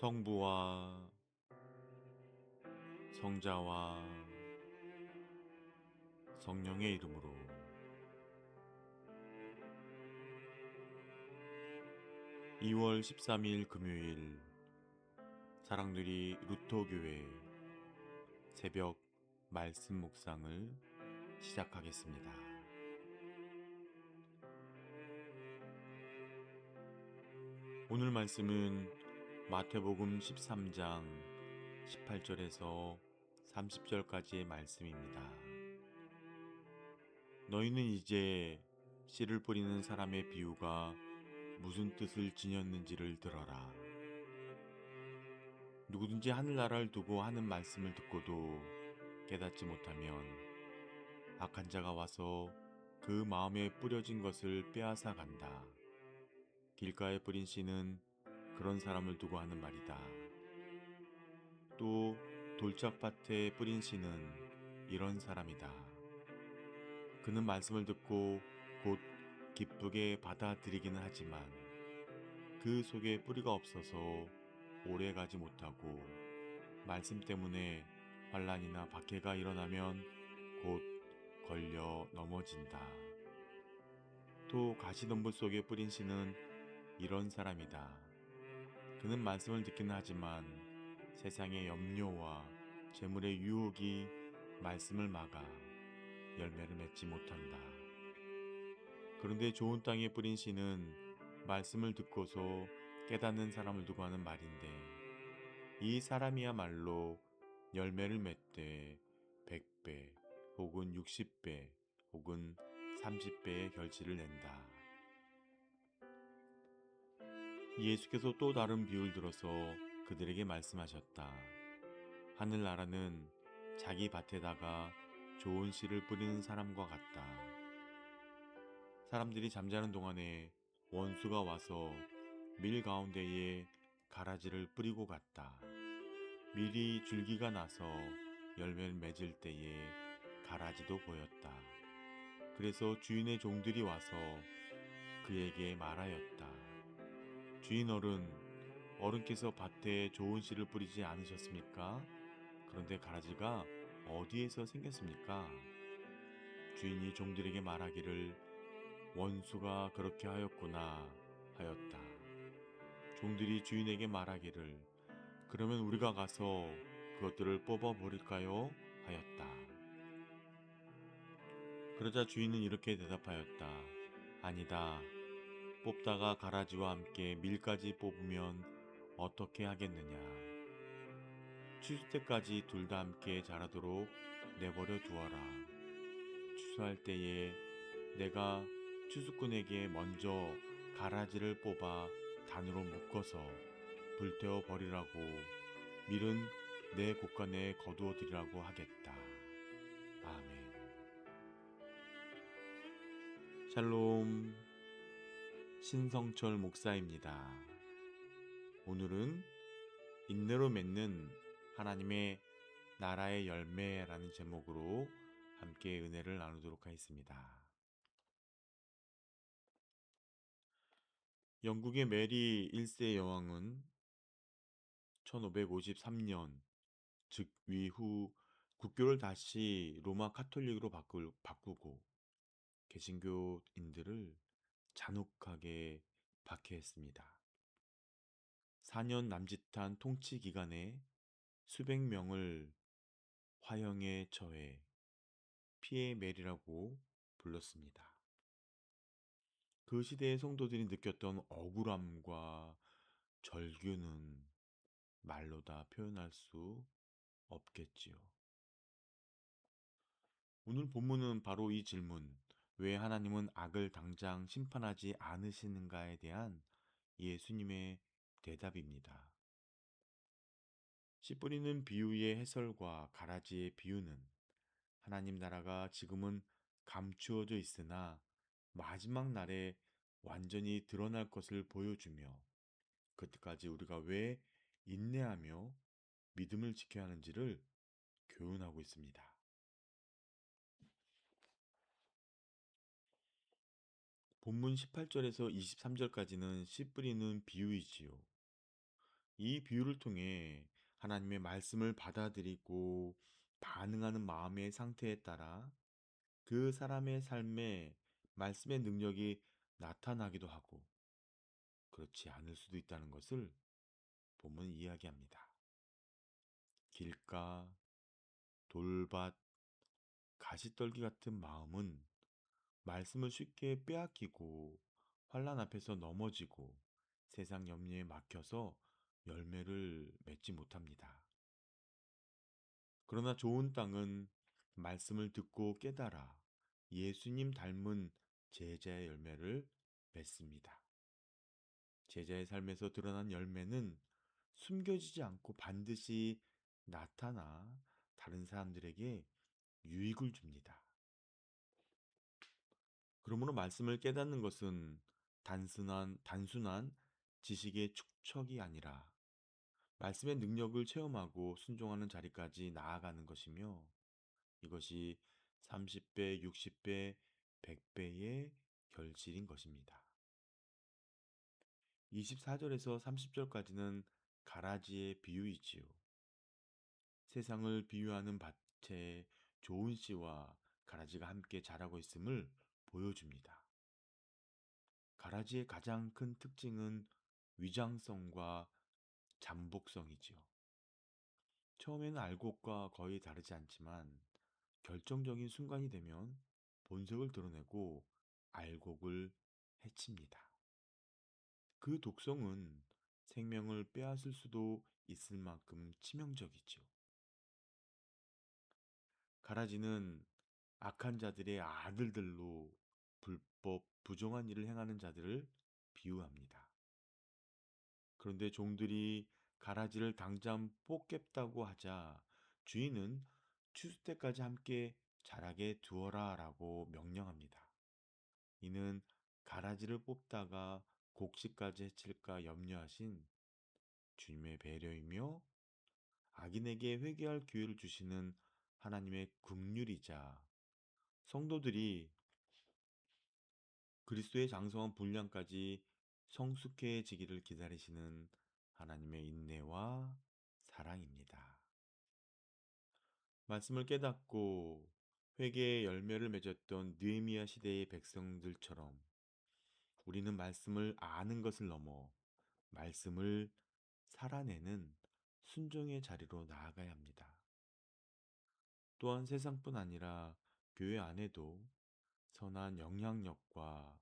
성부와 성자와 성령의 이름으로. 2월 13일 금요일, 사랑들이 루터교회 새벽 말씀 묵상을 시작하겠습니다. 오늘 말씀은 마태복음 13장 18절에서 30절까지의 말씀입니다. 너희는 이제 씨를 뿌리는 사람의 비유가 무슨 뜻을 지녔는지를 들어라. 누구든지 하늘나라를 두고 하는 말씀을 듣고도 깨닫지 못하면 악한 자가 와서 그 마음에 뿌려진 것을 빼앗아 간다. 길가에 뿌린 씨는 그런 사람을 두고 하는 말이다. 또 돌짝밭에 뿌린 씨는 이런 사람이다. 그는 말씀을 듣고 곧 기쁘게 받아들이기는 하지만 그 속에 뿌리가 없어서 오래 가지 못하고 말씀 때문에 환난이나 박해가 일어나면 곧 걸려 넘어진다. 또 가시덤불 속에 뿌린 씨는 이런 사람이다. 그는 말씀을 듣기는 하지만 세상의 염려와 재물의 유혹이 말씀을 막아 열매를 맺지 못한다. 그런데 좋은 땅에 뿌린 씨는 말씀을 듣고서 깨닫는 사람을 두고 하는 말인데, 이 사람이야말로 열매를 맺되 100배 혹은 60배 혹은 30배의 결실을 낸다. 예수께서 또 다른 비유를 들어서 그들에게 말씀하셨다. 하늘나라는 자기 밭에다가 좋은 씨를 뿌리는 사람과 같다. 사람들이 잠자는 동안에 원수가 와서 밀 가운데에 가라지를 뿌리고 갔다. 밀이 줄기가 나서 열매를 맺을 때에 가라지도 보였다. 그래서 주인의 종들이 와서 그에게 말하였다. 주인 어른께서 밭에 좋은 씨를 뿌리지 않으셨습니까? 그런데 가라지가 어디에서 생겼습니까? 주인이 종들에게 말하기를 원수가 그렇게 하였구나 하였다. 종들이 주인에게 말하기를 그러면 우리가 가서 그것들을 뽑아 버릴까요? 하였다. 그러자 주인은 이렇게 대답하였다. 아니다. 뽑다가 가라지와 함께 밀까지 뽑으면 어떻게 하겠느냐. 추수 때까지 둘 다 함께 자라도록 내버려 두어라. 추수할 때에 내가 추수꾼에게 먼저 가라지를 뽑아 단으로 묶어서 불태워 버리라고, 밀은 내 곳간에 거두어 드리라고 하겠다. 아멘. 샬롬, 신성철 목사입니다. 오늘은 인내로 맺는 하나님의 나라의 열매라는 제목으로 함께 은혜를 나누도록 하겠습니다. 영국의 메리 1세 여왕은 1553년 즉위 후 국교를 다시 로마 카톨릭으로 바꾸고 개신교인들을 잔혹하게 박해했습니다. 4년 남짓한 통치 기간에 수백 명을 화형에 처해 피에 메리라고 불렀습니다. 그 시대의 성도들이 느꼈던 억울함과 절규는 말로 다 표현할 수 없겠지요. 오늘 본문은 바로 이 질문, 왜 하나님은 악을 당장 심판하지 않으시는가에 대한 예수님의 대답입니다. 씨 뿌리는 비유의 해설과 가라지의 비유는 하나님 나라가 지금은 감추어져 있으나 마지막 날에 완전히 드러날 것을 보여주며, 그때까지 우리가 왜 인내하며 믿음을 지켜야 하는지를 교훈하고 있습니다. 본문 18절에서 23절까지는 씨 뿌리는 비유이지요. 이 비유를 통해 하나님의 말씀을 받아들이고 반응하는 마음의 상태에 따라 그 사람의 삶에 말씀의 능력이 나타나기도 하고 그렇지 않을 수도 있다는 것을 본문은 이야기합니다. 길가, 돌밭, 가시떨기 같은 마음은 말씀을 쉽게 빼앗기고 환난 앞에서 넘어지고 세상 염려에 막혀서 열매를 맺지 못합니다. 그러나 좋은 땅은 말씀을 듣고 깨달아 예수님 닮은 제자의 열매를 맺습니다. 제자의 삶에서 드러난 열매는 숨겨지지 않고 반드시 나타나 다른 사람들에게 유익을 줍니다. 그러므로 말씀을 깨닫는 것은 단순한 지식의 축적이 아니라 말씀의 능력을 체험하고 순종하는 자리까지 나아가는 것이며 이것이 30배, 60배, 100배의 결실인 것입니다. 24절에서 30절까지는 가라지의 비유이지요. 세상을 비유하는 밭에 좋은 씨와 가라지가 함께 자라고 있음을 보여줍니다. 가라지의 가장 큰 특징은 위장성과 잠복성이지요. 처음에는 알곡과 거의 다르지 않지만 결정적인 순간이 되면 본색을 드러내고 알곡을 해칩니다. 그 독성은 생명을 빼앗을 수도 있을 만큼 치명적이죠. 가라지는 악한 자들의 아들들로 불법, 부정한 일을 행하는 자들을 비유합니다. 그런데 종들이 가라지를 당장 뽑겠다고 하자 주인은 추수 때까지 함께 자라게 두어라 라고 명령합니다. 이는 가라지를 뽑다가 곡식까지 해칠까 염려하신 주님의 배려이며 악인에게 회개할 기회를 주시는 하나님의 긍휼이자 성도들이 그리스도의 장성한 분량까지 성숙해지기를 기다리시는 하나님의 인내와 사랑입니다. 말씀을 깨닫고 회개의 열매를 맺었던 느헤미야 시대의 백성들처럼 우리는 말씀을 아는 것을 넘어 말씀을 살아내는 순종의 자리로 나아가야 합니다. 또한 세상뿐 아니라 교회 안에도 선한 영향력과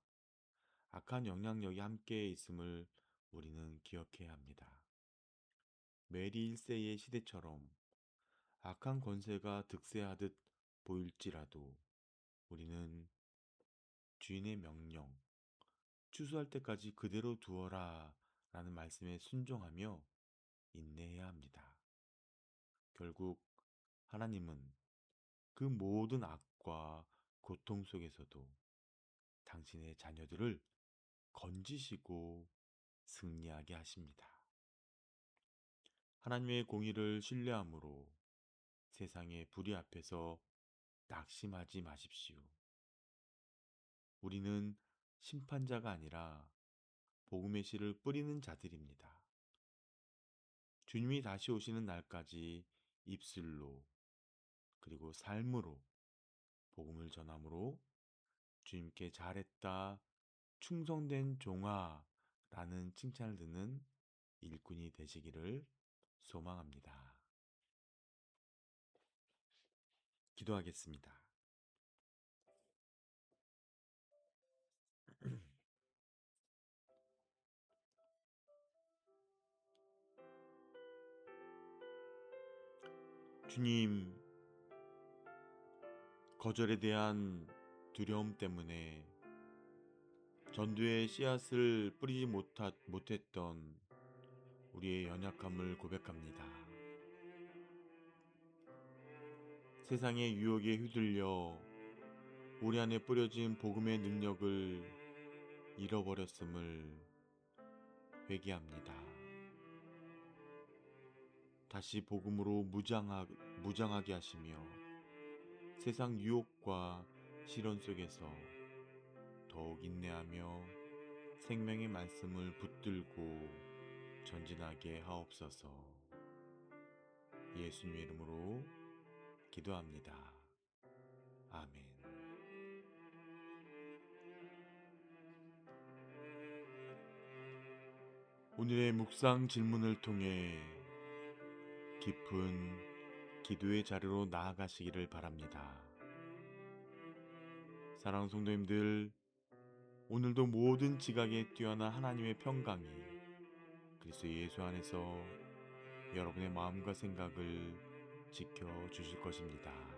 악한 영향력이 함께 있음을 우리는 기억해야 합니다. 메리 1세의 시대처럼 악한 권세가 득세하듯 보일지라도 우리는 주인의 명령, 추수할 때까지 그대로 두어라 라는 말씀에 순종하며 인내해야 합니다. 결국 하나님은 그 모든 악과 고통 속에서도 당신의 자녀들을 건지시고 승리하게 하십니다. 하나님의 공의를 신뢰함으로 세상의 불의 앞에서 낙심하지 마십시오. 우리는 심판자가 아니라 복음의 씨를 뿌리는 자들입니다. 주님이 다시 오시는 날까지 입술로 그리고 삶으로 복음을 전함으로 주님께 잘했다, 충성된 종아 라는 칭찬을 듣는 일꾼이 되시기를 소망합니다. 기도하겠습니다. 주님, 거절에 대한 두려움 때문에 전도의 씨앗을 뿌리지 못했던 우리의 연약함을 고백합니다. 세상의 유혹에 휘둘려 우리 안에 뿌려진 복음의 능력을 잃어버렸음을 회개합니다. 다시 복음으로 무장하게 하시며 세상 유혹과 시련 속에서 더욱 인내하며 생명의 말씀을 붙들고 전진하게 하옵소서. 예수님의 이름으로 기도합니다. 아멘. 오늘의 묵상 질문을 통해 깊은 기도의 자리로 나아가시기를 바랍니다. 사랑하는 성도님들, 오늘도 모든 지각에 뛰어난 하나님의 평강이 그리스도 예수 안에서 여러분의 마음과 생각을 지켜주실 것입니다.